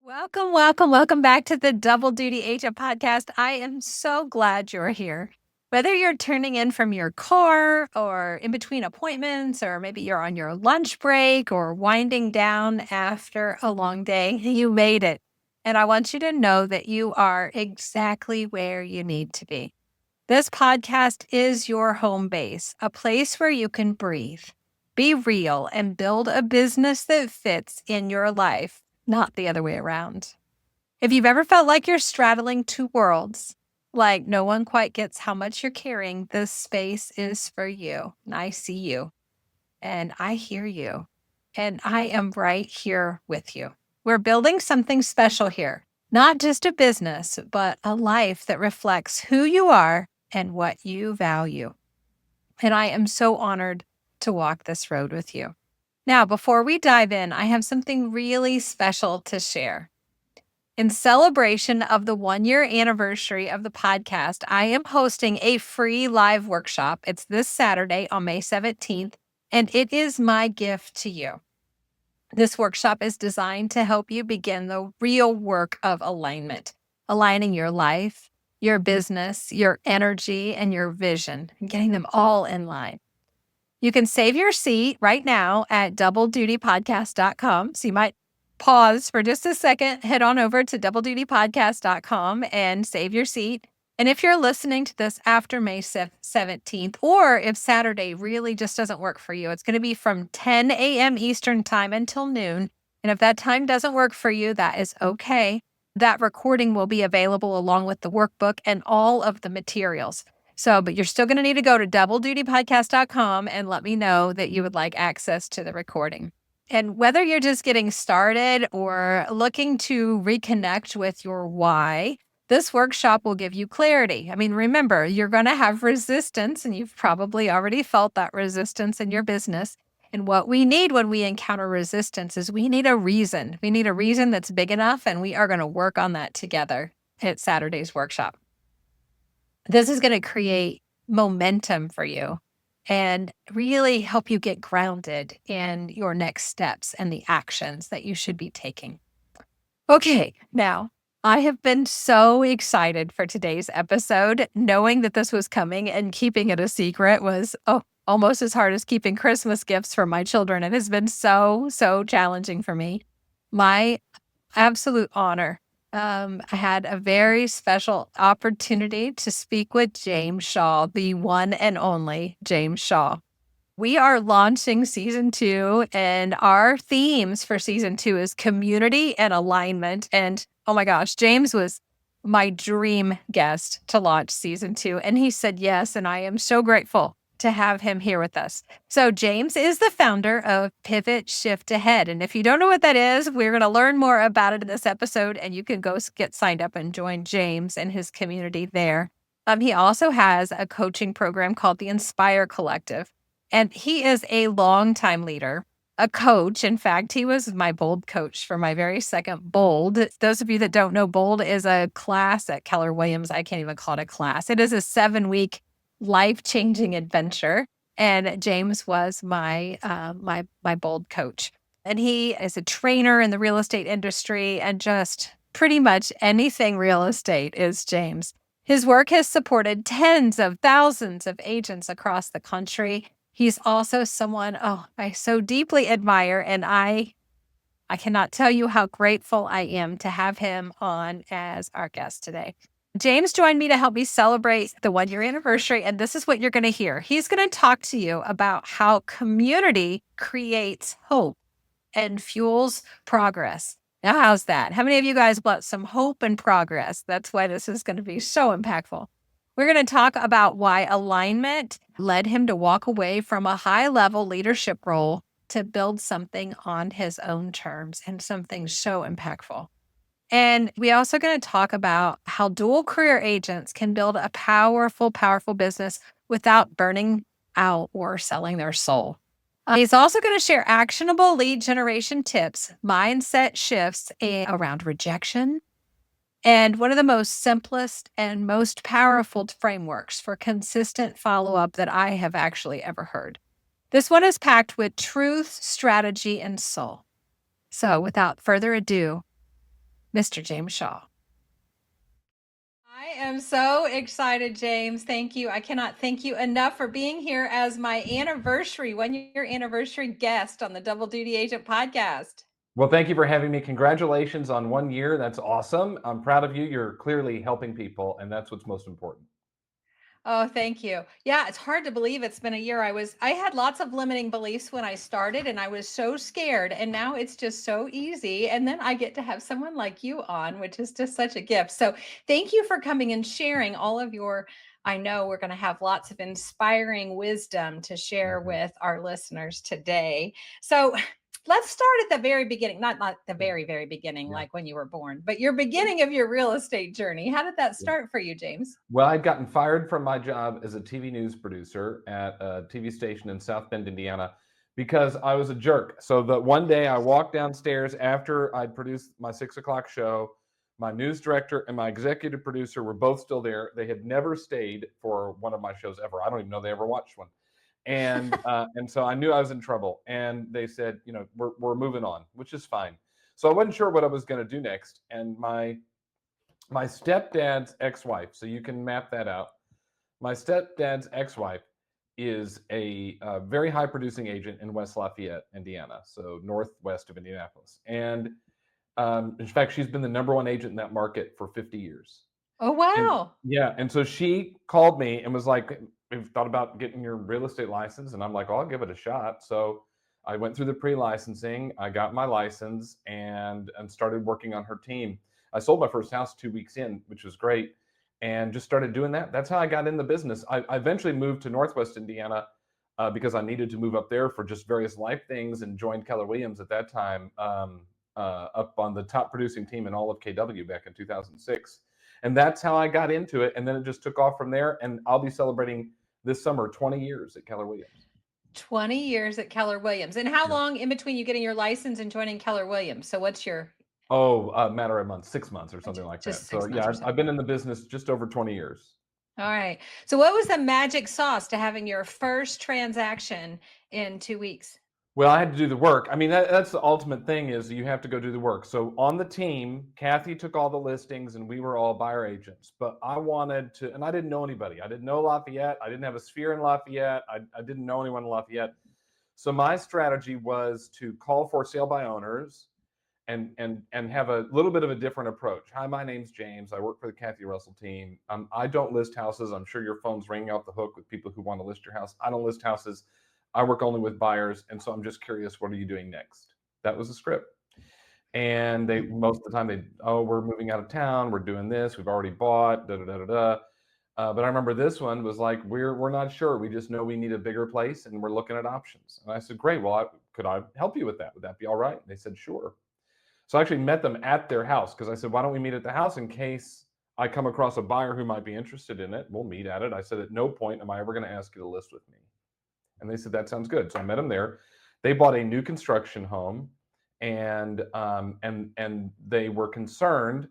Welcome, welcome, welcome back to the Double Duty Agent podcast. I am so glad you're here. Whether you're turning in from your car or in between appointments, or maybe you're on your lunch break or winding down after a long day, you made it. And I want you to know that you are exactly where you need to be. This podcast is your home base, a place where you can breathe, be real, and build a business that fits in your life, not the other way around. If you've ever felt like you're straddling two worlds, like no one quite gets how much you're carrying, this space is for you. And I see you and I hear you, and I am right here with you. We're building something special here, not just a business, but a life that reflects who you are and what you value. And I am so honored to walk this road with you. Now, before we dive in, I have something really special to share. In celebration of the 1 year anniversary of the podcast, I am hosting a free live workshop. It's this Saturday on May 17th, and it is my gift to you. This workshop is designed to help you begin the real work of alignment, aligning your life, your business, your energy, and your vision, and getting them all in line. You can save your seat right now at doubledutypodcast.com. So you might pause for just a second, head on over to doubledutypodcast.com and save your seat. And if you're listening to this after May 17th, or if Saturday really just doesn't work for you, it's going to be from 10 a.m. Eastern time until noon. And if that time doesn't work for you, that is okay. That recording will be available along with the workbook and all of the materials. But you're still going to need to go to doubledutypodcast.com and let me know that you would like access to the recording. And whether you're just getting started or looking to reconnect with your why, this workshop will give you clarity. I mean, remember, you're going to have resistance, and you've probably already felt that resistance in your business. And what we need when we encounter resistance is we need a reason. We need a reason that's big enough, and we are going to work on that together at Saturday's workshop. This is going to create momentum for you and really help you get grounded in your next steps and the actions that you should be taking. Okay, now I have been so excited for today's episode. Knowing that this was coming and keeping it a secret was almost as hard as keeping Christmas gifts for my children. It has been so challenging for me. My absolute honor. I had a very special opportunity to speak with James Shaw, the one and only James Shaw. We are launching season 2, and our themes for season 2 is community and alignment. And oh my gosh, James was my dream guest to launch season 2. And he said yes. And I am so grateful to have him here with us. So James is the founder of Pivot Shift Ahead. And if you don't know what that is, we're going to learn more about it in this episode, and you can go get signed up and join James and his community there. He also has a coaching program called the Inspire Collective. And he is a longtime leader, a coach. In fact, he was my Bold coach for my very second Bold. Those of you that don't know, Bold is a class at Keller Williams. I can't even call it a class. It is a 7-week life-changing adventure. And James was my Bold coach. And he is a trainer in the real estate industry, and just pretty much anything real estate is James. His work has supported tens of thousands of agents across the country. He's also someone, I so deeply admire, and I cannot tell you how grateful I am to have him on as our guest today. James joined me to help me celebrate the 1-year anniversary, and this is what you're going to hear. He's going to talk to you about how community creates hope and fuels progress. Now, how's that? How many of you guys want some hope and progress? That's why this is going to be so impactful. We're going to talk about why alignment led him to walk away from a high-level leadership role to build something on his own terms, and something so impactful. And we also going to talk about how dual career agents can build a powerful business without burning out or selling their soul. He's also going to share actionable lead generation tips, mindset shifts around rejection, and one of the most simplest and most powerful frameworks for consistent follow-up that I have actually ever heard. This one is packed with truth, strategy, and soul. So without further ado, Mr. James Shaw. I am so excited, James. Thank you. I cannot thank you enough for being here as my anniversary, 1 year anniversary guest on the Double Duty Agent podcast. Well, thank you for having me. Congratulations on 1 year. That's awesome. I'm proud of you. You're clearly helping people, and that's what's most important. Oh, thank you. Yeah, it's hard to believe it's been a year. I had lots of limiting beliefs when I started and I was so scared, and now it's just so easy. And then I get to have someone like you on, which is just such a gift. So, thank you for coming and sharing all of your I know we're going to have lots of inspiring wisdom to share Mhm. with our listeners today. So, let's start at the very beginning, not the very beginning Yeah. like when you were born, but your beginning of your real estate journey. How did that Yeah. start for you, James? Well, I'd gotten fired from my job as a TV news producer at a TV station in South Bend, Indiana, because I was a jerk. So the one day I walked downstairs after I'd produced my 6 o'clock show. My news director and my executive producer were both still there. They had never stayed for one of my shows ever. I don't even know they ever watched one. And so I knew I was in trouble. And they said, we're moving on, which is fine. So I wasn't sure what I was going to do next. And my stepdad's ex-wife, so you can map that out. My stepdad's ex-wife is a very high producing agent in West Lafayette, Indiana, so northwest of Indianapolis. And in fact, she's been the number one agent in that market for 50 years. Oh, And wow. yeah, and so she called me and was like, "We've thought about getting your real estate license." And I'm like, "I'll give it a shot." So I went through the pre-licensing, I got my license, and started working on her team. I sold my first house 2 weeks in, which was great, and just started doing that. That's how I got in the business. I eventually moved to Northwest Indiana because I needed to move up there for just various life things, and joined Keller Williams at that time, up on the top producing team in all of KW back in 2006. And that's how I got into it. And then it just took off from there. And I'll be celebrating this summer 20 years at Keller Williams. 20 years at Keller Williams. And how Yeah. long in between you getting your license and joining Keller Williams? So what's your Oh, a matter of months, 6 months or something like just that. So 6 months yeah, or I've so? been in the business just over 20 years. All right. So what was the magic sauce to having your first transaction in 2 weeks? Well, I had to do the work. I mean, that's the ultimate thing, is you have to go do the work. So on the team, Kathy took all the listings and we were all buyer agents. But I wanted to, and I didn't know anybody. I didn't know Lafayette. I didn't have a sphere in Lafayette. I didn't know anyone in Lafayette. So my strategy was to call for sale by owners and have a little bit of a different approach. Hi, my name's James. I work for the Kathy Russell team. I don't list houses. I'm sure your phone's ringing off the hook with people who want to list your house. I don't list houses. I work only with buyers, and so I'm just curious, what are you doing next? That was the script. And they, most of the time, we're moving out of town. We're doing this. We've already bought. Da da da da da. But I remember this one was like, we're not sure. We just know we need a bigger place, and we're looking at options. And I said, great. Well, could I help you with that? Would that be all right? And they said, sure. So I actually met them at their house because I said, why don't we meet at the house in case I come across a buyer who might be interested in it? We'll meet at it. I said, at no point am I ever going to ask you to list with me. And they said, that sounds good. So I met them there. They bought a new construction home, and they were concerned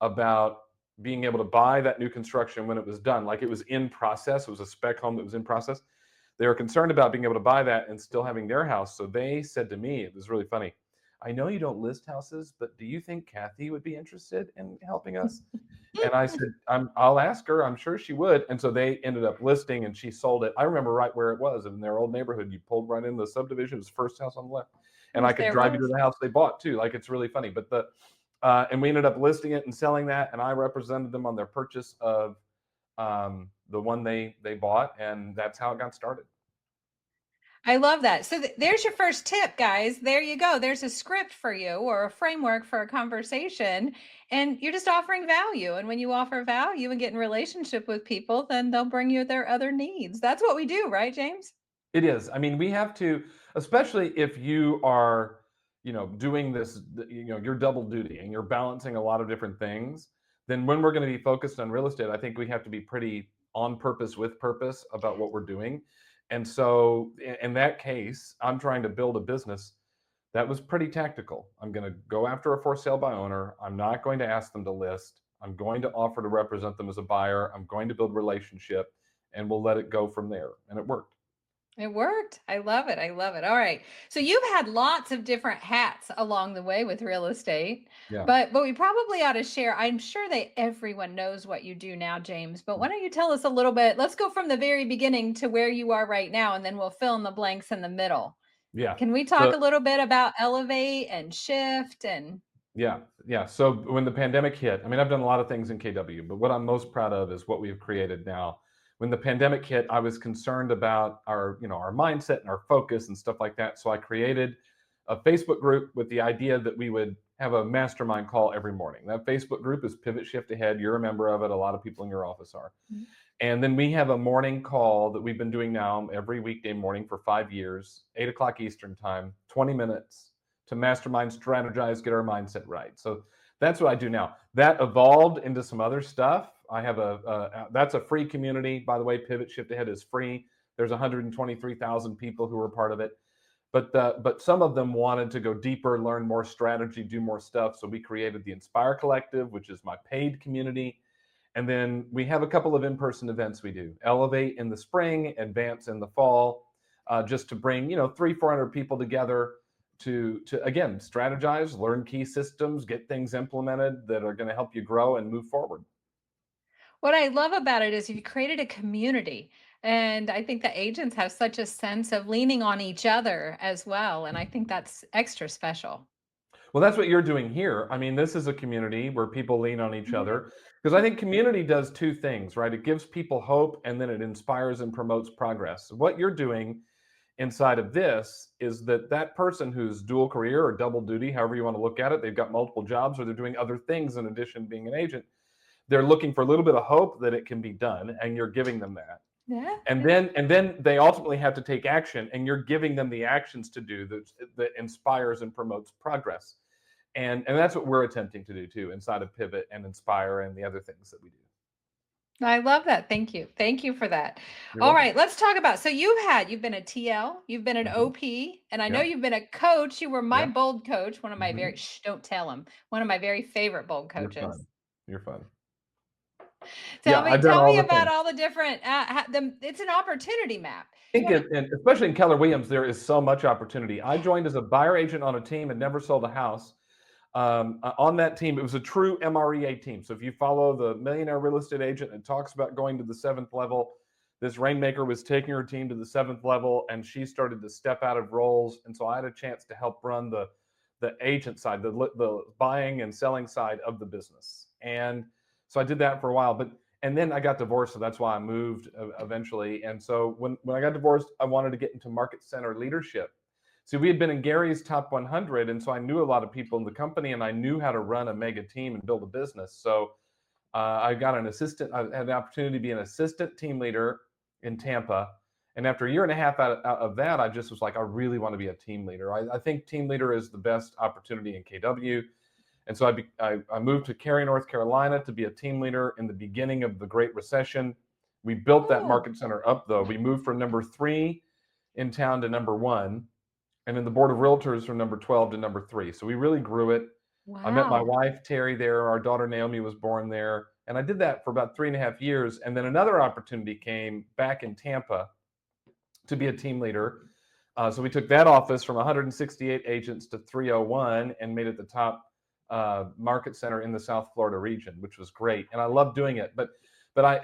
about being able to buy that new construction when it was done. Like, it was in process. It was a spec home that was in process. They were concerned about being able to buy that and still having their house. So they said to me, it was really funny, I know you don't list houses, but do you think Kathy would be interested in helping us? And I said, I'll ask her. I'm sure she would. And so they ended up listing, and she sold it. I remember right where it was in their old neighborhood. You pulled right in the subdivision. It was the first house on the left. And I could There it drive you to was. the house they bought too. Like, it's really funny. But and we ended up listing it and selling that. And I represented them on their purchase of the one they bought. And that's how it got started. I love that. So there's your first tip, guys. There you go. There's a script for you or a framework for a conversation, and you're just offering value. And when you offer value and get in relationship with people, then they'll bring you their other needs. That's what we do, right, James? It is. I mean, we have to, especially if you are, doing this, you're double duty and you're balancing a lot of different things. Then when we're going to be focused on real estate, I think we have to be pretty on purpose with purpose about what we're doing. And so in that case, I'm trying to build a business that was pretty tactical. I'm going to go after a for sale by owner. I'm not going to ask them to list. I'm going to offer to represent them as a buyer. I'm going to build a relationship, and we'll let it go from there. And it worked. It worked. I love it. I love it. All right. So you've had lots of different hats along the way with real estate, Yeah. but we probably ought to share. I'm sure that everyone knows what you do now, James. But why don't you tell us a little bit? Let's go from the very beginning to where you are right now, and then we'll fill in the blanks in the middle. Yeah. Can we talk So a little bit about Elevate and Shift and yeah, yeah. So when the pandemic hit, I mean, I've done a lot of things in KW, but what I'm most proud of is what we've created now. When the pandemic hit, I was concerned about our, our mindset and our focus and stuff like that. So I created a Facebook group with the idea that we would have a mastermind call every morning. That Facebook group is Pivot Shift Ahead. You're a member of it. A lot of people in your office are. And then we have a morning call that we've been doing now every weekday morning for 5 years, 8 o'clock Eastern time, 20 minutes to mastermind, strategize, get our mindset right. So that's what I do now. That evolved into some other stuff. I have that's a free community. By the way, Pivot Shift Ahead is free. There's 123,000 people who are part of it. But some of them wanted to go deeper, learn more strategy, do more stuff. So we created the Inspire Collective, which is my paid community. And then we have a couple of in-person events we do. Elevate in the spring, Advance in the fall, just to bring 300-400 people together to again strategize, learn key systems, get things implemented that are going to help you grow and move forward. what I love about it is you created a community. And I think the agents have such a sense of leaning on each other as well. And I think that's extra special. Well, that's what you're doing here. I mean, this is a community where people lean on each Yeah. other because I think community does two things, right? It gives people hope and then it inspires and promotes progress. What you're doing inside of this is that person who's dual career or double duty, however you want to look at it, they've got multiple jobs or they're doing other things in addition to being an agent. They're looking for a little bit of hope that it can be done, and you're giving them that. Yeah. And Yeah. then they ultimately have to take action, and you're giving them the actions to do that inspires and promotes progress. And that's what we're attempting to do too inside of Pivot and Inspire and the other things that we do. I love that. Thank you. Thank you for that. You're All welcome. right, let's talk about, so you've been a TL, you've been an Hmm. OP, and I know Yeah. you've been a coach. You were my Yeah. bold coach, one of my Hmm. very, don't tell him, one of my very favorite bold You're coaches. fun. You're fun. Tell Yeah, me, I've done tell all me the about things. all the different, it's an opportunity map. I think, and especially in Keller Williams, there is so much opportunity. I joined as a buyer agent on a team and never sold a house. On that team, it was a true MREA team. So if you follow the Millionaire Real Estate Agent, it talks about going to the seventh level. This rainmaker was taking her team to the seventh level, and she started to step out of roles. And so I had a chance to help run the agent side, the buying and selling side of the business. And so I did that for a while, and then I got divorced, so that's why I moved eventually. And so when I got divorced, I wanted to get into market center leadership. See, we had been in Gary's top 100, and so I knew a lot of people in the company, and I knew how to run a mega team and build a business. So I got an assistant. I had the opportunity to be an assistant team leader in Tampa. And after a year and a half out of that, I just was like, I really want to be a team leader. I think team leader is the best opportunity in KW. And so I moved to Cary, North Carolina to be a team leader in the beginning of the Great Recession. We built that Oh, market center up, though. We moved from number 3 in town to number 1, and then the board of realtors from number 12 to number 3. So we really grew it. I met my wow. wife, Terry, there. Our daughter, Naomi, was born there. And I did that for about 3.5 years. And then another opportunity came back in Tampa to be a team leader. So we took that office from 168 agents to 301 and made it the top market center in the South Florida region, which was great. And I loved doing it. But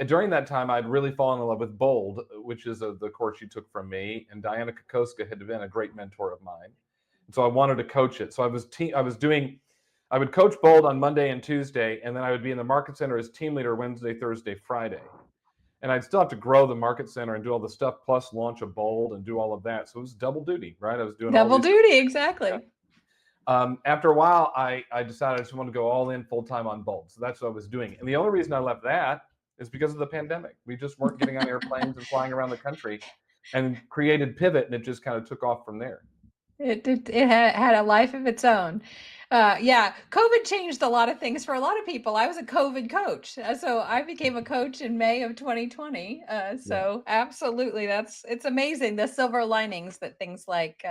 during that time, I'd really fallen in love with Bold, which is the course you took from me. And Diana Kokoska had been a great mentor of mine. And so I wanted to coach it. So I would coach Bold on Monday and Tuesday, and then I would be in the market center as team leader Wednesday, Thursday, Friday. And I'd still have to grow the market center and do all the stuff, plus launch a Bold and do all of that. So it was double duty, right? I was doing all Double these. duty, Yeah. exactly. After a while, I decided I just wanted to go all in full time on Bold. So that's what I was doing. And the only reason I left that is because of the pandemic. We just weren't getting on airplanes and flying around the country, and created Pivot, and it just kind of took off from there. It had a life of its own. Yeah, COVID changed a lot of things for a lot of people. I was a COVID coach, so I became a coach in May of 2020. Yeah. So absolutely, it's amazing the silver linings that things like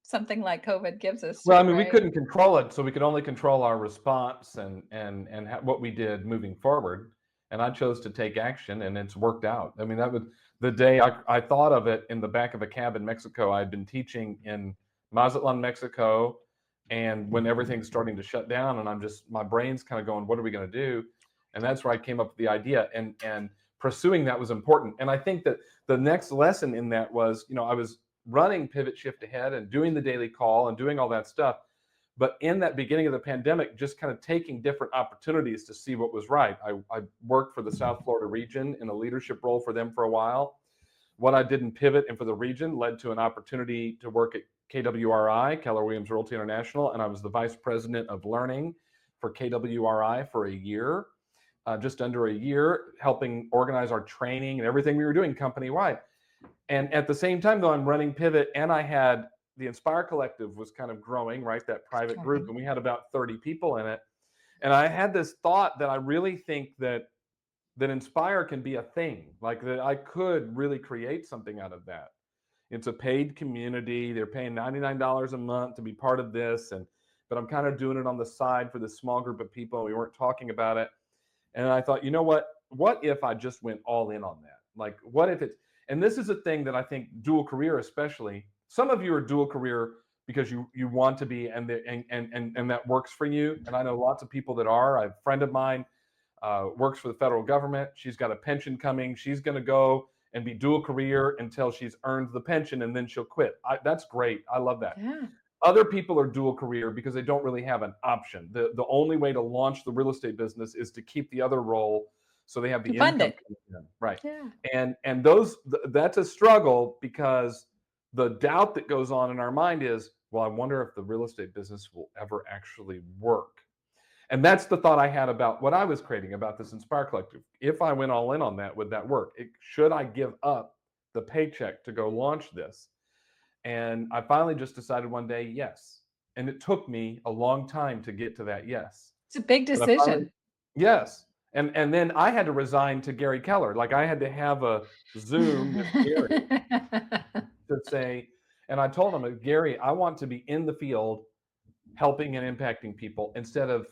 something like COVID gives us Well, I too, mean, we right? couldn't control it, so we could only control our response and what we did moving forward. And I chose to take action, and it's worked out. I mean, the day I thought of it in the back of a cab in Mexico. I had been teaching in Mazatlan, Mexico, and when everything's starting to shut down, and my brain's kind of going, what are we going to do? And that's where I came up with the idea, and pursuing that was important. And I think that the next lesson in that was, I was running Pivot Shift Ahead and doing the daily call and doing all that stuff. But in that beginning of the pandemic, just kind of taking different opportunities to see what was right. I worked for the South Florida region in a leadership role for them for a while. What I did in Pivot and for the region led to an opportunity to work at KWRI, Keller Williams Realty International, and I was the vice president of learning for KWRI for a year, just under a year, helping organize our training and everything we were doing company-wide. And at the same time, though, I'm running Pivot, and I had the Inspire Collective was kind of growing, right? That private group, and we had about 30 people in it. And I had this thought that I really think that Inspire can be a thing, like that I could really create something out of that. It's a paid community. They're paying $99 a month to be part of this, but I'm kind of doing it on the side for this small group of people. We weren't talking about it. And I thought, you know what? What if I just went all in on that? Like, what if it's, and this is a thing that I think dual career, especially, some of you are dual career because you want to be, and that works for you. And I know lots of people that are. I have a friend of mine works for the federal government. She's got a pension coming. She's going to go and be dual career until she's earned the pension, and then she'll quit. That's great. I love that. Yeah. Other people are dual career because they don't really have an option. The only way to launch the real estate business is to keep the other role, so they have the income coming in. Right. Yeah. And that's a struggle, because the doubt that goes on in our mind is, well, I wonder if the real estate business will ever actually work. And that's the thought I had about what I was creating, about this Inspire Collective. If I went all in on that, would that work? Should I give up the paycheck to go launch this? And I finally just decided one day, yes. And it took me a long time to get to that yes. It's a big decision. Yes. And then I had to resign to Gary Keller. Like, I had to have a Zoom with Gary to say, and I told him, Gary, I want to be in the field helping and impacting people instead of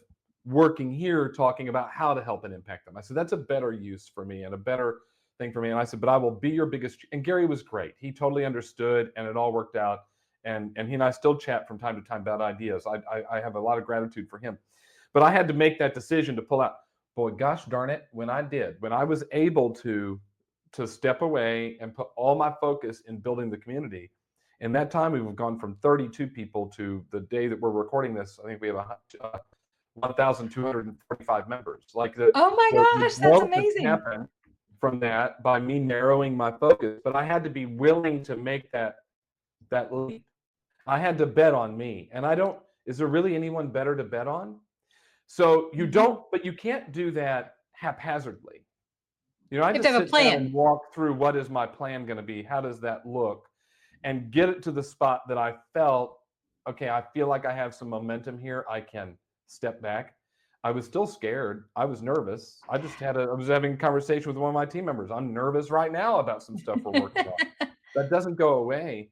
working here talking about how to help and impact them. I said, that's a better use for me and a better thing for me. And I said, but I will be your biggest. And Gary was great. He totally understood, and it all worked out. And he and I still chat from time to time about ideas. I have a lot of gratitude for him. But I had to make that decision to pull out. Boy, gosh darn it, when I was able to step away and put all my focus in building the community. In that time, we've gone from 32 people to the day that we're recording this, I think we have 1,245 members. Like oh my gosh, that's amazing. Happened from that by me narrowing my focus, but I had to be willing to make that leap. I had to bet on me, and is there really anyone better to bet on? So but you can't do that haphazardly. I just sit down and walk through, what is my plan going to be? How does that look? And get it to the spot that I felt, okay, I feel like I have some momentum here. I can step back. I was still scared. I was nervous. I was having a conversation with one of my team members. I'm nervous right now about some stuff we're working on. That doesn't go away,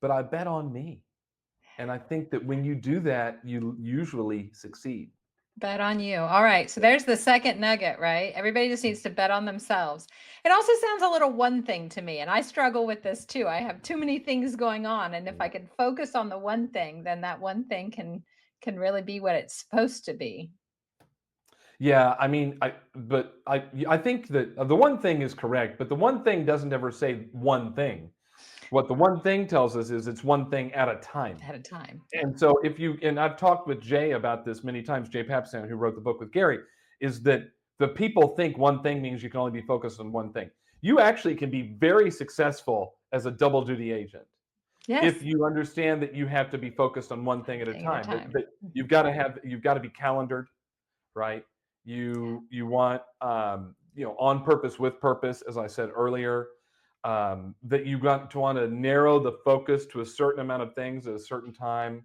but I bet on me. And I think that when you do that, you usually succeed. Bet on you. All right. So there's the second nugget, right? Everybody just needs to bet on themselves. It also sounds a little one thing to me. And I struggle with this too. I have too many things going on. And if I can focus on the one thing, then that one thing can really be what it's supposed to be. Yeah, I mean, I think that the one thing is correct, but the one thing doesn't ever say one thing. What the one thing tells us is it's one thing at a time. At a time. And so and I've talked with Jay about this many times, Jay Papasan, who wrote the book with Gary, is that the people think one thing means you can only be focused on one thing. You actually can be very successful as a double duty agent. Yes. If you understand that you have to be focused on one thing at a time. But you've got to be calendared, right? You want on purpose, with purpose, as I said earlier. That you got to want to narrow the focus to a certain amount of things at a certain time.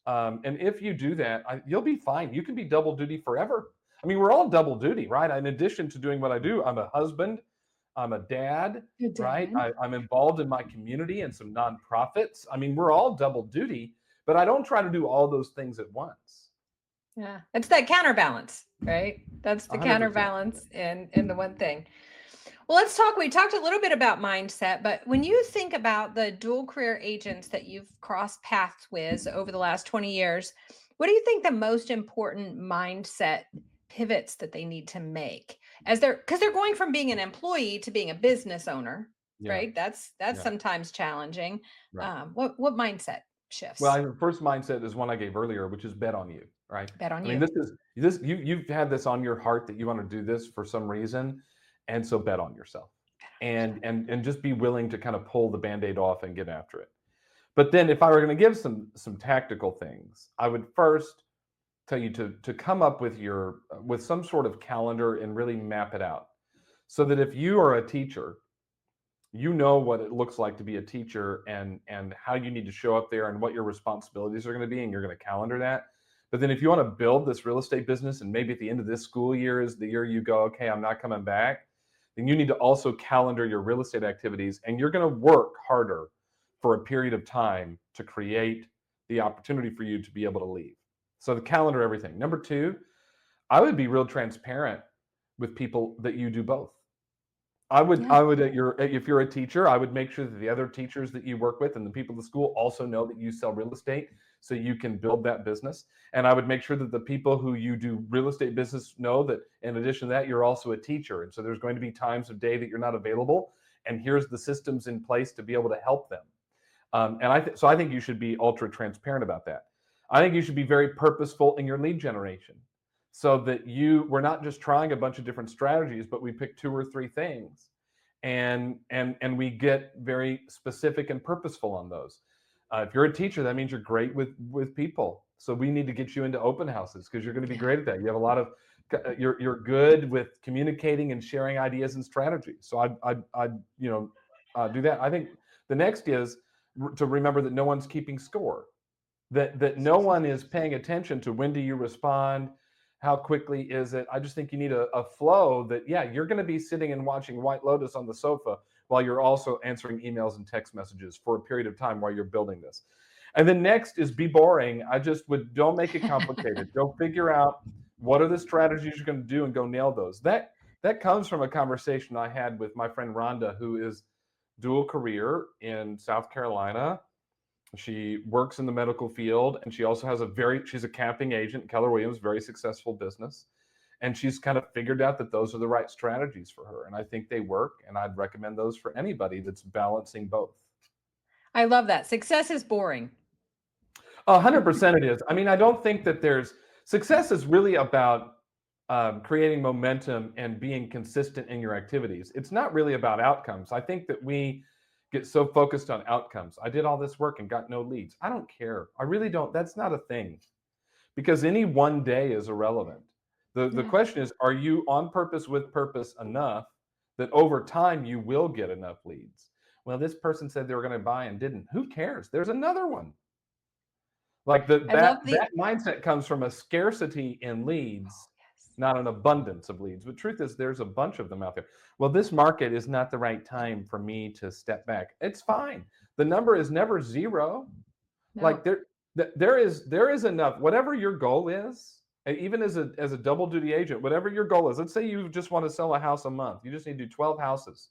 And if you do that, you'll be fine. You can be double duty forever. I mean, we're all double duty, right? In addition to doing what I do, I'm a husband, I'm a dad, right? I'm involved in my community and some nonprofits. I mean, we're all double duty, but I don't try to do all those things at once. Yeah, it's that counterbalance, right? That's the 100%. Counterbalance in the one thing. Well, let's talk. We talked a little bit about mindset, but when you think about the dual career agents that you've crossed paths with over the last 20 years, what do you think the most important mindset pivots that they need to make as because they're going from being an employee to being a business owner, Yeah, right? That's yeah, sometimes challenging. right. What mindset Well, shifts? the first mindset is one I gave earlier, which is bet on you, right? Bet on I mean, you. you've had this on your heart that you want to do this for some reason, and so bet on yourself, Bet on yourself. and just be willing to kind of pull the band-aid off and get after it. But then, if I were going to give some tactical things, I would first tell you to come up with your with some sort of calendar and really map it out, so that if you are a teacher, you know what it looks like to be a teacher and how you need to show up there and what your responsibilities are going to be, and you're going to calendar that. But then if you want to build this real estate business, and maybe at the end of this school year is the year you go, okay, I'm not coming back, then you need to also calendar your real estate activities, and you're going to work harder for a period of time to create the opportunity for you to be able to leave. So the calendar everything. Number two, I would be real transparent with people that you do both. Yeah. I would at your if you're a teacher, I would make sure that the other teachers that you work with and the people at the school also know that you sell real estate so you can build that business. And I would make sure that the people who you do real estate business know that in addition to that, you're also a teacher. And so there's going to be times of day that you're not available. And here's the systems in place to be able to help them. So I think you should be ultra transparent about that. I think you should be very purposeful in your lead generation, so that we're not just trying a bunch of different strategies, but we pick two or three things, and we get very specific and purposeful on those. If you're a teacher, that means you're great with people. So we need to get you into open houses because you're going to be Yeah. great at that. You have a lot of you're good with communicating and sharing ideas and strategies. So I do that. I think the next is to remember that no one's keeping score, that no one is paying attention to when do you respond, how quickly is it. I just think you need a flow that, yeah, you're going to be sitting and watching White Lotus on the sofa while you're also answering emails and text messages for a period of time while you're building this. And then next is be boring. I just would don't make it complicated. Go figure out what are the strategies you're going to do and go nail those. That comes from a conversation I had with my friend Rhonda, who is dual career in South Carolina. She works in the medical field, and she also has she's a camping agent, Keller Williams, very successful business. And she's kind of figured out that those are the right strategies for her. And I think they work. And I'd recommend those for anybody that's balancing both. I love that. Success is boring. 100% it is. I mean, I don't think that success is really about creating momentum and being consistent in your activities. It's not really about outcomes. I think that we get so focused on outcomes. I did all this work and got no leads. I don't care. I really don't. That's not a thing, because any one day is irrelevant. The Yeah. question is, are you on purpose with purpose enough that over time you will get enough leads? Well, this person said they were going to buy and didn't. Who cares? There's another one. Like I love that mindset comes from a scarcity in leads, yes. not an abundance of leads. But truth is, there's a bunch of them out there. Well, this market is not the right time for me to step back. It's fine. The number is never zero. Like No. there is enough. Whatever your goal is, and even as a double duty agent, whatever your goal is. Let's say you just want to sell a house a month. You just need to do 12 houses.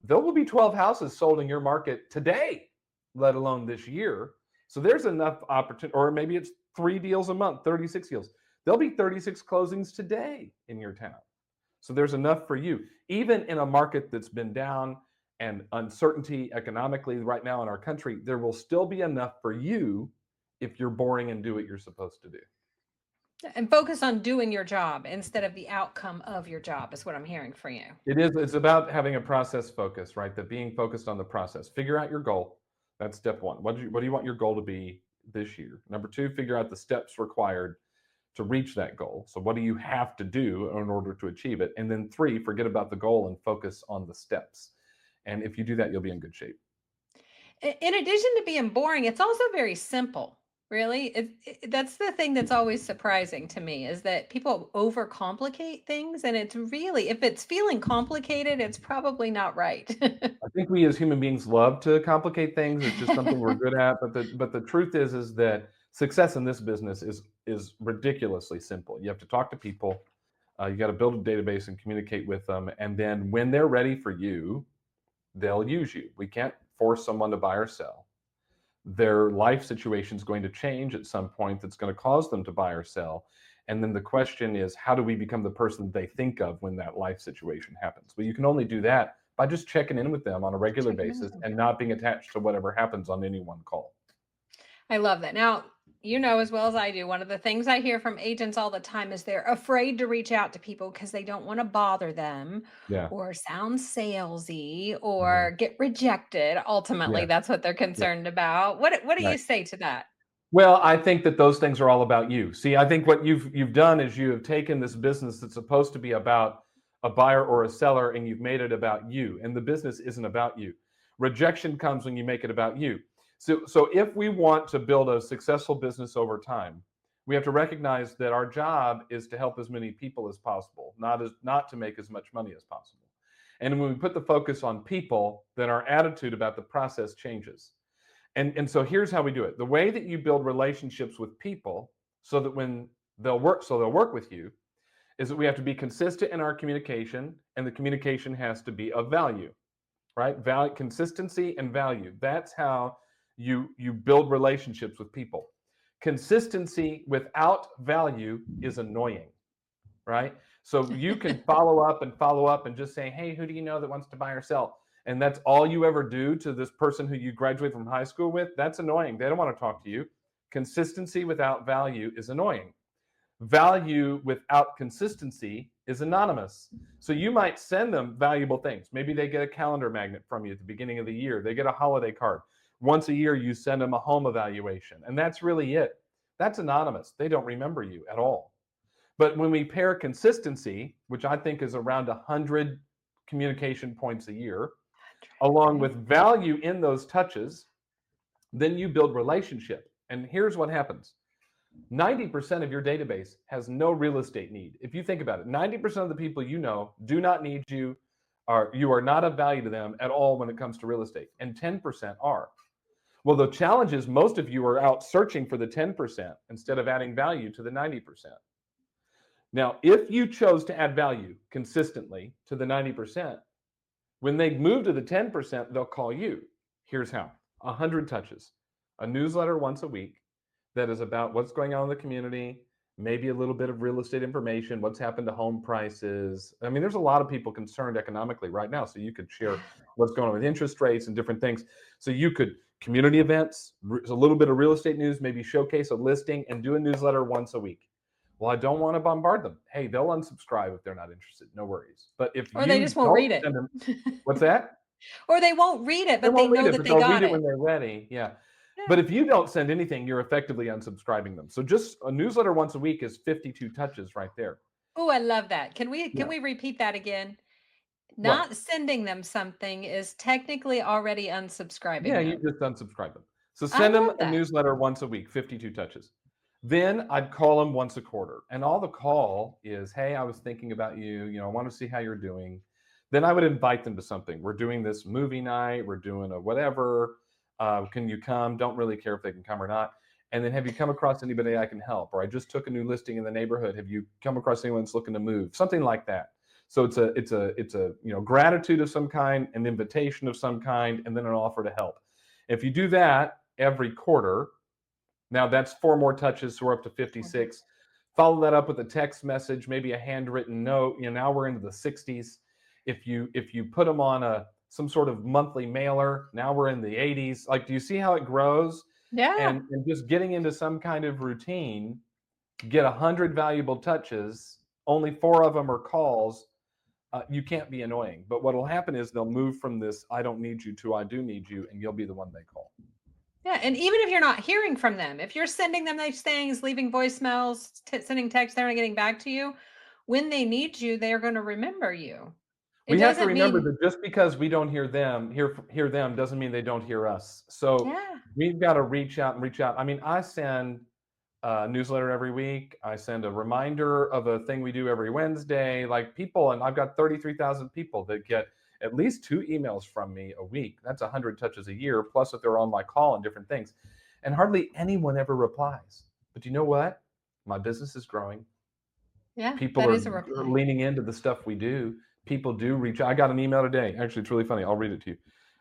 There will be 12 houses sold in your market today, let alone this year. So there's enough opportunity, or maybe it's 3 deals a month, 36 deals. There'll be 36 closings today in your town. So there's enough for you, even in a market that's been down and uncertainty economically right now in our country. There will still be enough for you if you're boring and do what you're supposed to do. And focus on doing your job instead of the outcome of your job is what I'm hearing from you. It's about having a process focus, right? That being focused on the process. Figure out your goal. That's step one. What do you want your goal to be this year? Number two, figure out the steps required to reach that goal. So what do you have to do in order to achieve it? And then three, forget about the goal and focus on the steps. And if you do that, you'll be in good shape. In addition to being boring, it's also very simple. Really, that's the thing that's always surprising to me is that people overcomplicate things, and it's really, if it's feeling complicated, it's probably not right. I think we as human beings love to complicate things. It's just something we're good at. But the truth is that success in this business is ridiculously simple. You have to talk to people. You got to build a database and communicate with them. And then when they're ready for you, they'll use you. We can't force someone to buy or sell. Their life situation is going to change at some point that's going to cause them to buy or sell. And then the question is, how do we become the person they think of when that life situation happens? Well, you can only do that by just checking in with them on a regular Checking in with basis them. and not being attached to whatever happens on any one call. I love that. Now, you know as well as I do, one of the things I hear from agents all the time is they're afraid to reach out to people because they don't want to bother them Yeah. or sound salesy Mhm. or get rejected. Ultimately, Yeah. that's what they're Yeah. concerned about. What do you Right. say to that? Well, I think that those things are all about you. See, I think what you've done is you have taken this business that's supposed to be about a buyer or a seller, and you've made it about you. And the business isn't about you. Rejection comes when you make it about you. So if we want to build a successful business over time, we have to recognize that our job is to help as many people as possible, not to make as much money as possible. And when we put the focus on people, then our attitude about the process changes. And so here's how we do it. The way that you build relationships with people so that when they'll work with you is that we have to be consistent in our communication, and the communication has to be of value, right? Value, consistency and value. That's how you build relationships with people. Consistency without value is annoying, right? So you can follow up and just say, hey, who do you know that wants to buy or sell? And that's all you ever do to this person who you graduate from high school with. That's annoying. They don't want to talk to you. Consistency without value is annoying. Value without consistency is anonymous. So you might send them valuable things. Maybe they get a calendar magnet from you at the beginning of the year. They get a holiday card. Once a year, you send them a home evaluation. And that's really it. That's anonymous. They don't remember you at all. But when we pair consistency, which I think is around 100 communication points a year, along Okay. with value in those touches, then you build relationship. And here's what happens. 90% of your database has no real estate need. If you think about it, 90% of the people you know do not need you, or you are not of value to them at all when it comes to real estate, and 10% are. Well, the challenge is most of you are out searching for the 10% instead of adding value to the 90%. Now, if you chose to add value consistently to the 90%, when they move to the 10%, they'll call you. Here's how: 100 touches, a newsletter once a week that is about what's going on in the community, maybe a little bit of real estate information, what's happened to home prices. I mean, there's a lot of people concerned economically right now. So you could share what's going on with interest rates and different things. So you could community events, a little bit of real estate news, maybe showcase a listing and do a newsletter once a week. Well, I don't want to bombard them. Hey, they'll unsubscribe if they're not interested. No worries. But if Or they you just won't don't read it. send them, what's that? Or they won't read it, They but they won't read know it, that but they they'll got read it it. when they're ready. Yeah. But Yeah. if you don't send anything, you're effectively unsubscribing them. So just a newsletter once a week is 52 touches right there. Oh, I love that. Can Yeah. we repeat that again? What? Not sending them something is technically already Yeah, unsubscribing you them. just unsubscribe them. So I send them love a that. newsletter once a week, 52 touches. Then I'd call them once a quarter. And all the call is, hey, I was thinking about you. I want to see how you're doing. Then I would invite them to something. We're doing this movie night. We're doing a whatever. Can you come? Don't really care if they can come or not. And then have you come across anybody I can help? Or I just took a new listing in the neighborhood. Have you come across anyone that's looking to move? Something like that. So it's a gratitude of some kind, an invitation of some kind, and then an offer to help. If you do that every quarter, now that's 4 more touches, so we're up to 56. Follow that up with a text message, maybe a handwritten note. Now we're into the 60s. If you put them on some sort of monthly mailer, now we're in the 80s. Like, do you see how it grows? Yeah. And just getting into some kind of routine, get 100 valuable touches, only 4 of them are calls. You can't be annoying. But what will happen is they'll move from this "I don't need you" to "I do need you," and you'll be the one they call. Yeah, and even if you're not hearing from them, if you're sending them these things, leaving voicemails, sending texts, they're not getting back to you, when they need you, they're going to remember you. It We have to doesn't remember mean that just because we don't hear them doesn't mean they don't hear us. So yeah. we've got to reach out and reach out. I mean, I send a newsletter every week. I send a reminder of a thing we do every Wednesday. Like people, and I've got 33,000 people that get at least 2 emails from me a week. That's 100 touches a year, plus if they're on my call and different things. And hardly anyone ever replies. But you know what? My business is growing. Yeah, People that are is a reply. leaning into the stuff we do. People do reach. I got an email today. Actually, it's really funny. I'll read it to you.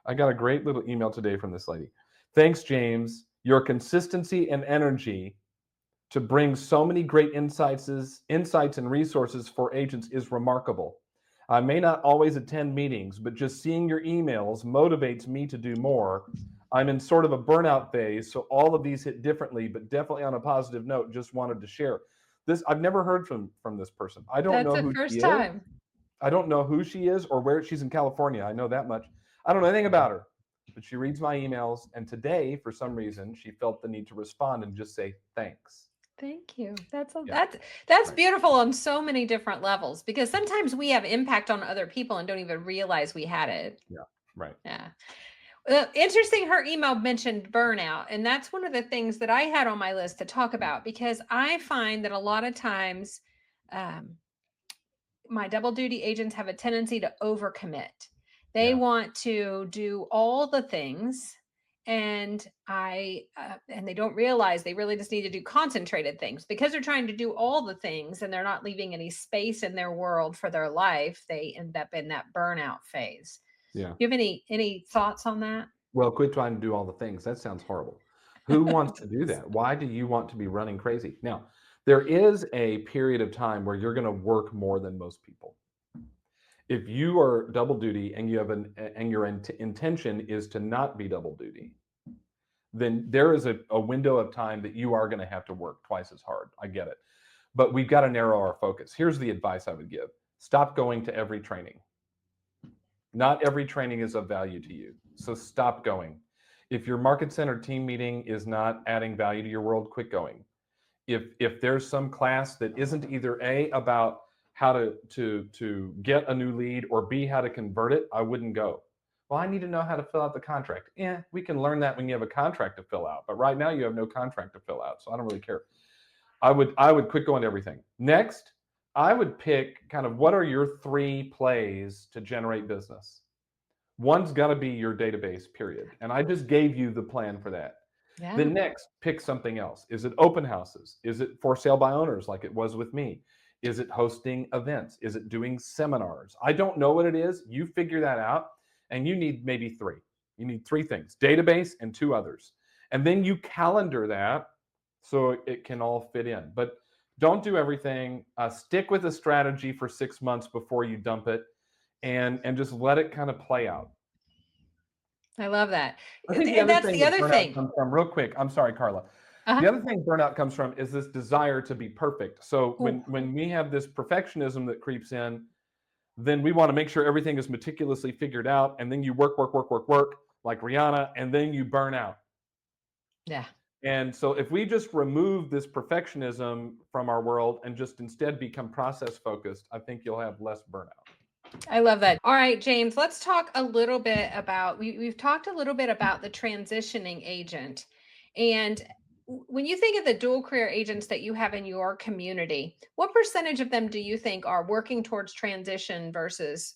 I got a great little email today from this lady. Thanks, James. Your consistency and energy to bring so many great insights and resources for agents is remarkable. I may not always attend meetings, but just seeing your emails motivates me to do more. I'm in sort of a burnout phase, so all of these hit differently, but definitely on a positive note. Just wanted to share this. I've never heard from this person. I don't That's know the who she first is. time. I don't know who she is or where she's in California. I know that much. I don't know anything about her, but she reads my emails. And today, for some reason, she felt the need to respond and just say thanks. Thank you. That's a, Yeah, that's right. beautiful on so many different levels because sometimes we have impact on other people and don't even realize we had it. Yeah, right. Yeah. Interesting. Her email mentioned burnout, and that's one of the things that I had on my list to talk about because I find that a lot of times, um, my double duty agents have a tendency to overcommit. They Yeah, want to do all the things and they don't realize they really just need to do concentrated things because they're trying to do all the things and they're not leaving any space in their world for their life. They end up in that burnout phase. yeah. Do you have any thoughts on that? Well, quit trying to do all the things. That sounds horrible. Who wants to do that? Why do you want to be running crazy? Now, there is a period of time where you're going to work more than most people. If you are double duty and you have and your intention is to not be double duty, then there is a window of time that you are going to have to work twice as hard. I get it. But we've got to narrow our focus. Here's the advice I would give: stop going to every training. Not every training is of value to you. So stop going. If your market center team meeting is not adding value to your world, quit going. If there's some class that isn't either A, about how to get a new lead, or B, how to convert it, I wouldn't go. Well, I need to know how to fill out the contract. Yeah, we can learn that when you have a contract to fill out. But right now you have no contract to fill out. So I don't really care. I would quit going to everything. Next, I would pick kind of what are your 3 plays to generate business. One's got to be your database, period. And I just gave you the plan for that. Yeah. Then next, pick something else. Is it open houses? Is it for sale by owners like it was with me? Is it hosting events? Is it doing seminars? I don't know what it is. You figure that out. And you need maybe 3. You need 3 things: database and 2 others. And then you calendar that so it can all fit in. But don't do everything. Stick with a strategy for 6 months before you dump it, and just let it kind of play out. I love that. I think the And other that's thing the that other burnout thing. comes from, real quick, I'm sorry, Carla. Uh-huh. The other thing burnout comes from is this desire to be perfect. So Ooh, when we have this perfectionism that creeps in, then we want to make sure everything is meticulously figured out, and then you work like Rihanna, and then you burn out. yeah. And so if we just remove this perfectionism from our world and just instead become process focused, I think you'll have less burnout. I love that. All right, James, let's talk a little bit about we've talked a little bit about the transitioning agent. And when you think of the dual career agents that you have in your community, what percentage of them do you think are working towards transition versus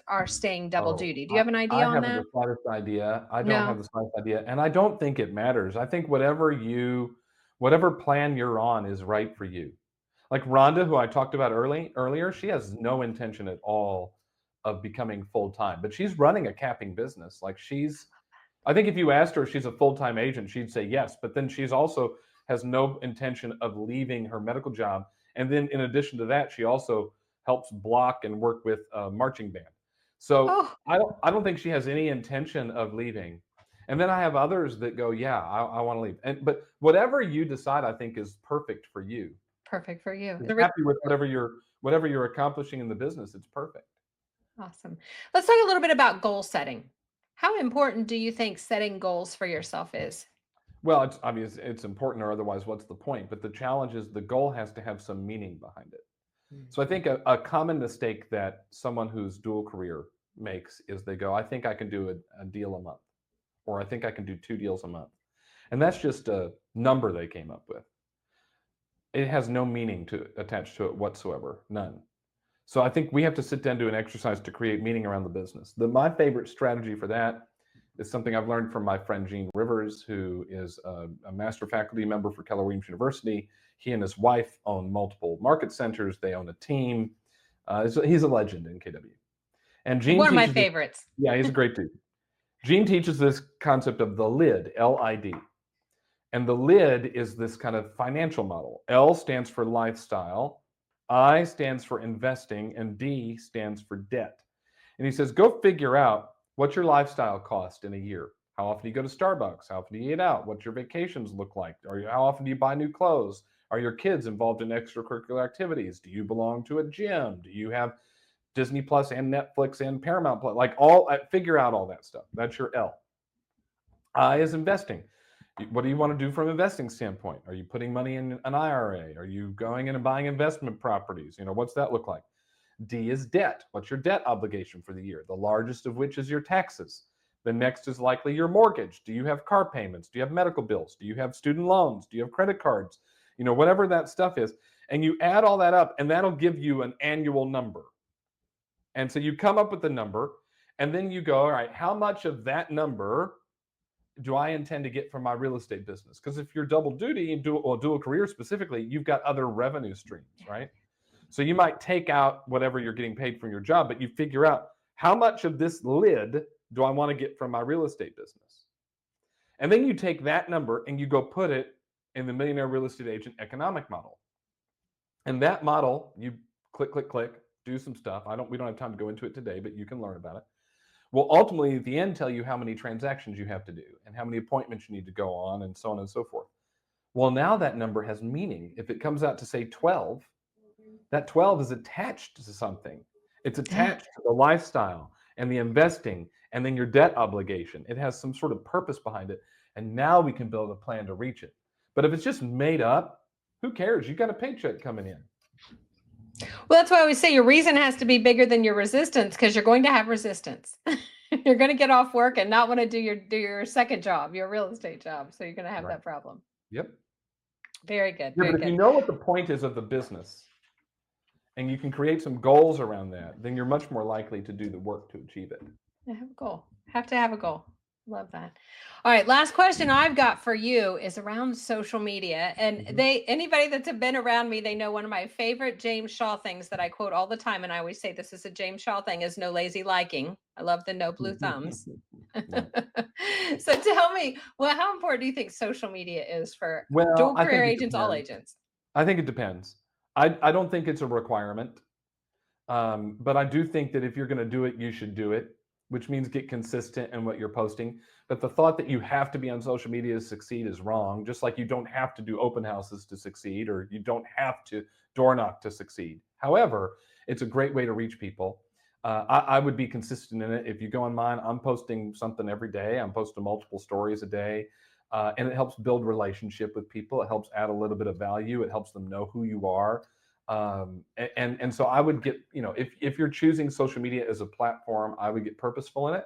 are staying double Oh, duty? Do you have an I idea on haven't the that? slightest idea. I don't have No. the slightest idea, and I don't think it matters. I think whatever plan you're on is right for you. Like Rhonda, who I talked about earlier, she has no intention at all of becoming full time, but she's running a capping business. Like I think if you asked her if she's a full time agent, she'd say yes. But then she's also has no intention of leaving her medical job. And then in addition to that, she also helps block and work with a marching band. So Oh, I don't think she has any intention of leaving. And then I have others that go, yeah, I want to leave. But whatever you decide, I think is perfect for you. perfect for you. You're happy with whatever you're accomplishing in the business. It's perfect. Awesome. Let's talk a little bit about goal setting. How important do you think setting goals for yourself is? Well, it's obvious it's important, or otherwise, what's the point? But the challenge is the goal has to have some meaning behind it. Mm. So I think a common mistake that someone who's dual career makes is they go, I think I can do a deal a month, or I think I can do 2 deals a month. And that's just a number they came up with. It has no meaning to attach to it whatsoever, none. So I think we have to sit down and do an exercise to create meaning around the business. My favorite strategy for that is something I've learned from my friend Gene Rivers, who is a master faculty member for Keller Williams University. He and his wife own multiple market centers. They own a team. So he's a legend in KW. And Gene One of my teaches this. favorites. Yeah, he's a great dude. Gene teaches this concept of the lid, LID. And the lid is this kind of financial model. L stands for lifestyle, I stands for investing, and D stands for debt. And he says, go figure out what your lifestyle cost in a year. How often do you go to Starbucks? How often do you eat out? What your vacations look like? How often do you buy new clothes? Are your kids involved in extracurricular activities? Do you belong to a gym? Do you have Disney Plus and Netflix and Paramount Plus? Like figure out all that stuff. That's your L. I is investing. What do you want to do from an investing standpoint? Are you putting money in an IRA? Are you going in and buying investment properties? What's that look like? D is debt. What's your debt obligation for the year? The largest of which is your taxes. The next is likely your mortgage. Do you have car payments? Do you have medical bills? Do you have student loans? Do you have credit cards? Whatever that stuff is. And you add all that up, and that'll give you an annual number. And so you come up with the number, and then you go, all right, how much of that number do I intend to get from my real estate business? Because if you're double duty and dual career specifically, you've got other revenue streams, right? So you might take out whatever you're getting paid from your job, but you figure out how much of this lid do I want to get from my real estate business? And then you take that number and you go put it in the Millionaire Real Estate Agent economic model. And that model, you click, click, click, do some stuff. We don't have time to go into it today, but you can learn about it. Will ultimately at the end tell you how many transactions you have to do and how many appointments you need to go on and so on and so forth. Well, now that number has meaning. If it comes out to say 12, that 12 is attached to something. It's attached to the lifestyle and the investing and then your debt obligation. It has some sort of purpose behind it. And now we can build a plan to reach it. But if it's just made up, who cares? You got a paycheck coming in. Well, that's why I always say your reason has to be bigger than your resistance, because you're going to have resistance. You're going to get off work and not want to do your second job, your real estate job. So you're going to have that problem. Yep. Very good. Yeah, Very but good. if you know what the point is of the business and you can create some goals around that, then you're much more likely to do the work to achieve it. I have a goal. Have to have a goal. Love that. All right, last question I've got for you is around social media. And anybody that's been around me, they know one of my favorite James Shaw things that I quote all the time, and I always say this is a James Shaw thing, is no lazy liking. I love the no blue thumbs. So tell me, well, how important do you think social media is for dual career agents, all agents? I think it depends. I don't think it's a requirement. But I do think that if you're going to do it, you should do it, which means get consistent in what you're posting. But the thought that you have to be on social media to succeed is wrong. Just like you don't have to do open houses to succeed, or you don't have to door knock to succeed. However, it's a great way to reach people. I would be consistent in it. If you go on mine, I'm posting something every day. I'm posting multiple stories a day. And it helps build relationship with people. It helps add a little bit of value. It helps them know who you are. And so I would get, if you're choosing social media as a platform, I would get purposeful in it.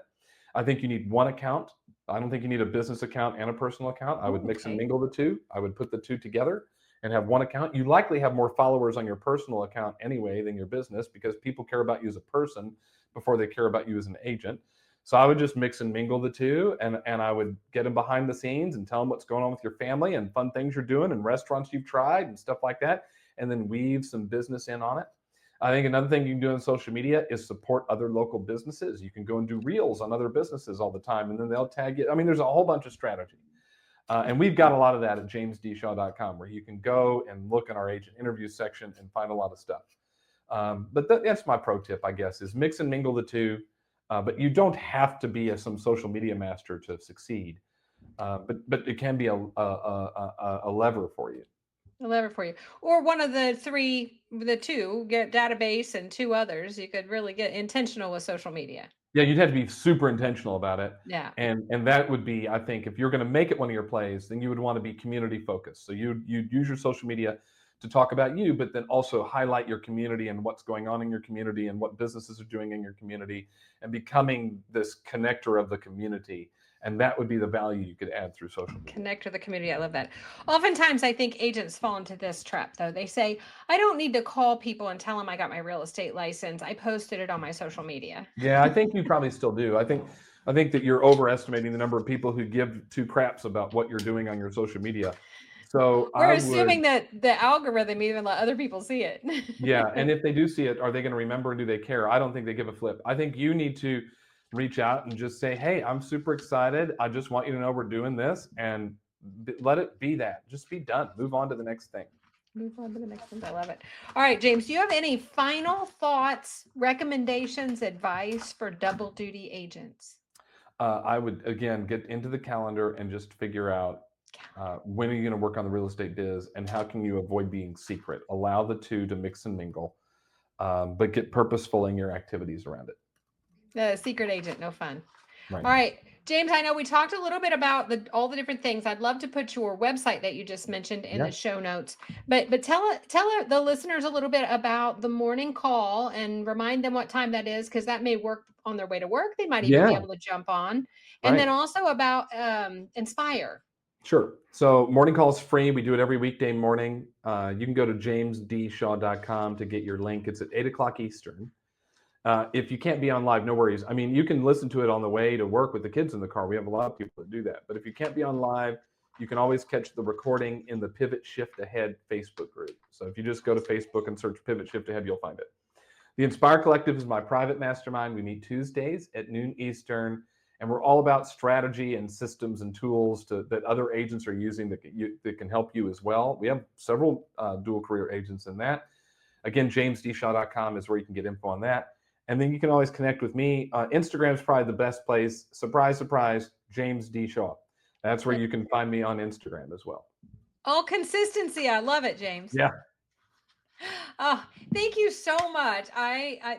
I think you need one account. I don't think you need a business account and a personal account. I would mix and mingle the two. I would put the two together and have one account. You likely have more followers on your personal account anyway than your business, because people care about you as a person before they care about you as an agent. So I would just mix and mingle the two, and I would get them behind the scenes and tell them what's going on with your family and fun things you're doing and restaurants you've tried and stuff like that, and then weave some business in on it. I think another thing you can do on social media is support other local businesses. You can go and do reels on other businesses all the time, and then they'll tag you. I mean, there's a whole bunch of strategy. And we've got a lot of that at jamesdshaw.com, where you can go and look in our agent interview section and find a lot of stuff. But that's my pro tip, I guess, is mix and mingle the two. But you don't have to be some social media master to succeed. But it can be a lever for you. A lever for you, or one of the two, get database and two others. You could really get intentional with social media. Yeah, you'd have to be super intentional about it. Yeah. And that would be, I think, if you're going to make it one of your plays, then you would want to be community focused. So you'd use your social media to talk about you, but then also highlight your community and what's going on in your community and what businesses are doing in your community, and becoming this connector of the community. And that would be the value you could add through social media. Connect to the community. I love that. Oftentimes, I think agents fall into this trap, though. They say, I don't need to call people and tell them I got my real estate license. I posted it on my social media. Yeah, I think you probably still do. I think that you're overestimating the number of people who give two craps about what you're doing on your social media. So I We're would, assuming that the algorithm even let other people see it. yeah. And if they do see it, are they going to remember and do they care? I don't think they give a flip. I think you need to reach out and just say, hey, I'm super excited. I just want you to know we're doing this, and let it be that. Just be done. Move on to the next thing. Move on to the next one. I love it. All right, James, do you have any final thoughts, recommendations, advice for double duty agents? I would again get into the calendar and just figure out when are you going to work on the real estate biz and how can you avoid being secret. Allow the two to mix and mingle, but get purposeful in your activities around it. The secret agent, no fun. Right. All right, James, I know we talked a little bit about all the different things. I'd love to put your website that you just mentioned in Yeah. the show notes, but tell the listeners a little bit about the morning call and remind them what time that is, because that may work on their way to work. They might even be Yeah. able to jump on, and then Right. also about Inspire. Sure. So morning call is free. We do it every weekday morning. You can go to jamesdshaw.com to get your link. It's at 8 o'clock Eastern. If you can't be on live, no worries. I mean, you can listen to it on the way to work with the kids in the car. We have a lot of people that do that. But if you can't be on live, you can always catch the recording in the Pivot Shift Ahead Facebook group. So if you just go to Facebook and search Pivot Shift Ahead, you'll find it. The Inspire Collective is my private mastermind. We meet Tuesdays at noon Eastern, and we're all about strategy and systems and tools that other agents are using that can help you as well. We have several dual career agents in that. Again, jamesdshaw.com is where you can get info on that. And then you can always connect with me. Instagram is probably the best place. Surprise, surprise, James D. Shaw. That's where you can find me on Instagram as well. All consistency. I love it, James. Yeah. Oh, thank you so much.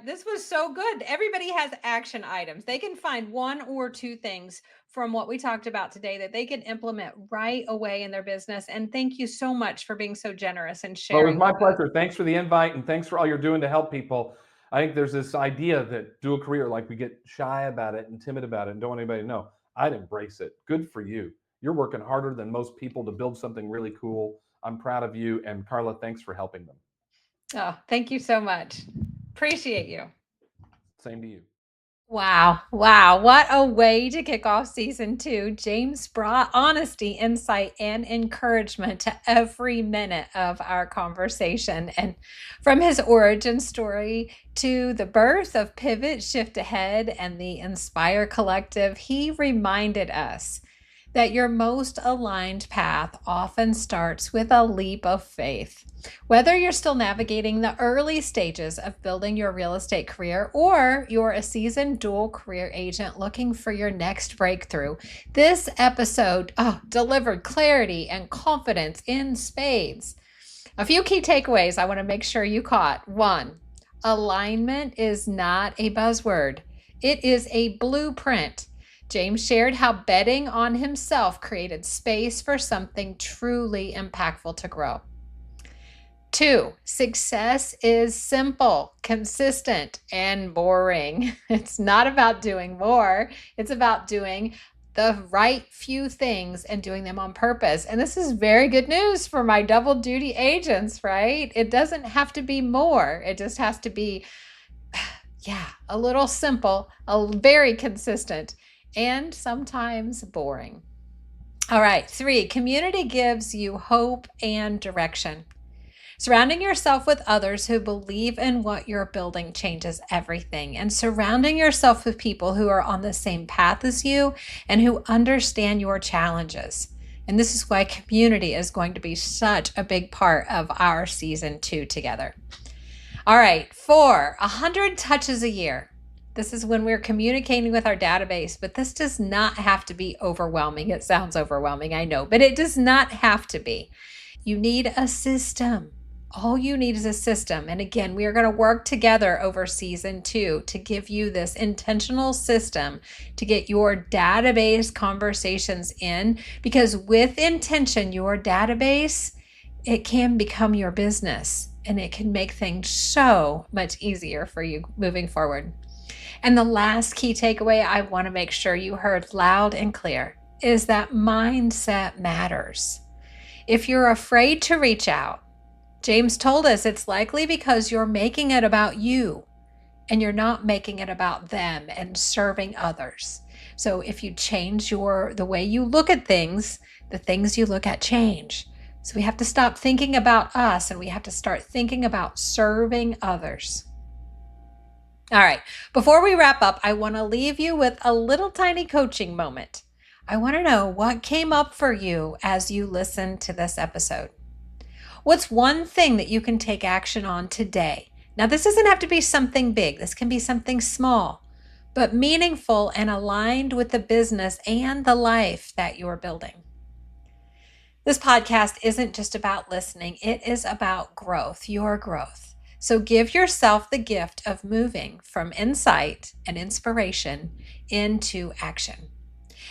This was so good. Everybody has action items. They can find one or two things from what we talked about today that they can implement right away in their business. And thank you so much for being so generous and Well, it was sharing my with us. pleasure. Thanks for the invite and thanks for all you're doing to help people. I think there's this idea that dual career, like we get shy about it and timid about it and don't want anybody to know. I'd embrace it. Good for you. You're working harder than most people to build something really cool. I'm proud of you. And Carla, thanks for helping them. Oh, thank you so much. Appreciate you. Same to you. Wow. Wow. What a way to kick off season 2. James brought honesty, insight, and encouragement to every minute of our conversation. And from his origin story to the birth of Pivot, Shift Ahead, and the Inspire Collective, he reminded us that your most aligned path often starts with a leap of faith. Whether you're still navigating the early stages of building your real estate career or you're a seasoned dual career agent looking for your next breakthrough, this episode delivered clarity and confidence in spades. A few key takeaways I want to make sure you caught. 1, alignment is not a buzzword, it is a blueprint. James shared how betting on himself created space for something truly impactful to grow. 2, success is simple, consistent, and boring. It's not about doing more. It's about doing the right few things and doing them on purpose. And this is very good news for my double duty agents, right? It doesn't have to be more. It just has to be, a little simple, very consistent, and sometimes boring. All right, 3, community gives you hope and direction. Surrounding yourself with others who believe in what you're building changes everything. And surrounding yourself with people who are on the same path as you and who understand your challenges. And this is why community is going to be such a big part of our season 2 together. All right, 4, 100 touches a year. This is when we're communicating with our database, but this does not have to be overwhelming. It sounds overwhelming, I know, but it does not have to be. You need a system. All you need is a system. And again, we are going to work together over season 2 to give you this intentional system to get your database conversations in, because with intention, your database, it can become your business and it can make things so much easier for you moving forward. And the last key takeaway I want to make sure you heard loud and clear is that mindset matters. If you're afraid to reach out, James told us it's likely because you're making it about you and you're not making it about them and serving others. So if you change the way you look at things, the things you look at change. So we have to stop thinking about us and we have to start thinking about serving others. All right, before we wrap up, I want to leave you with a little tiny coaching moment. I want to know what came up for you as you listened to this episode. What's one thing that you can take action on today? Now, this doesn't have to be something big. This can be something small, but meaningful and aligned with the business and the life that you're building. This podcast isn't just about listening. It is about growth, your growth. So give yourself the gift of moving from insight and inspiration into action.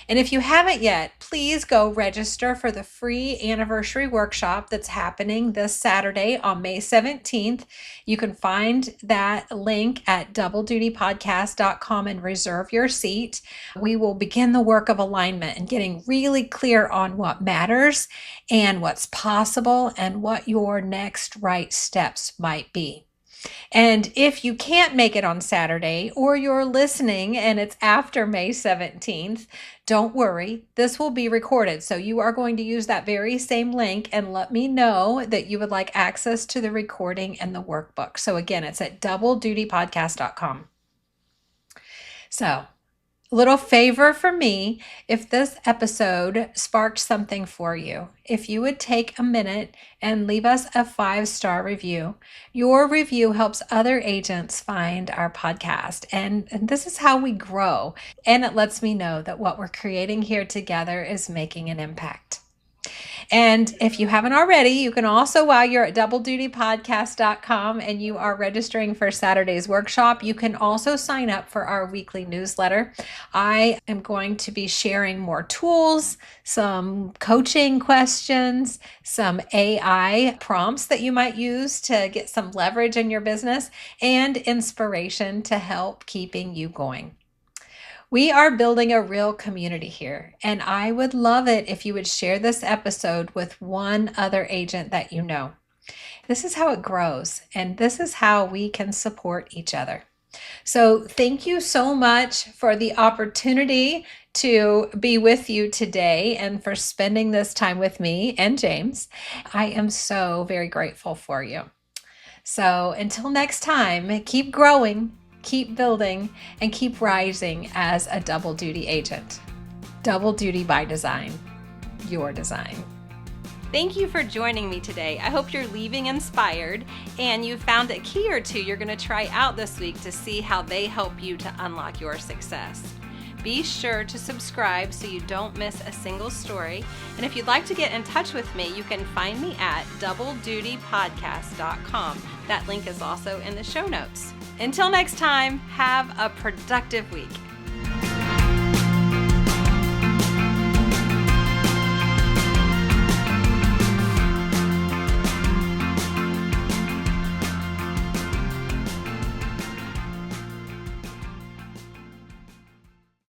And if you haven't yet, please go register for the free anniversary workshop that's happening this Saturday on May 17th. You can find that link at doubledutypodcast.com and reserve your seat. We will begin the work of alignment and getting really clear on what matters and what's possible and what your next right steps might be. And if you can't make it on Saturday or you're listening and it's after May 17th, don't worry, this will be recorded. So you are going to use that very same link and let me know that you would like access to the recording and the workbook. So again, it's at doubledutypodcast.com. So, a little favor for me, if this episode sparked something for you, if you would take a minute and leave us a 5-star review. Your review helps other agents find our podcast, and this is how we grow. And it lets me know that what we're creating here together is making an impact. And if you haven't already, you can also, while you're at doubledutypodcast.com and you are registering for Saturday's workshop, you can also sign up for our weekly newsletter. I am going to be sharing more tools, some coaching questions, some AI prompts that you might use to get some leverage in your business, and inspiration to help keeping you going. We are building a real community here, and I would love it if you would share this episode with one other agent that you know. This is how it grows, and this is how we can support each other. So thank you so much for the opportunity to be with you today and for spending this time with me and James. I am so very grateful for you. So until next time, keep growing, keep building, and keep rising as a double duty agent. Double duty by design, your design. Thank you for joining me today. I hope you're leaving inspired and you found a key or two you're going to try out this week to see how they help you to unlock your success. Be sure to subscribe so you don't miss a single story. And if you'd like to get in touch with me, you can find me at doubledutypodcast.com. That link is also in the show notes. Until next time, have a productive week.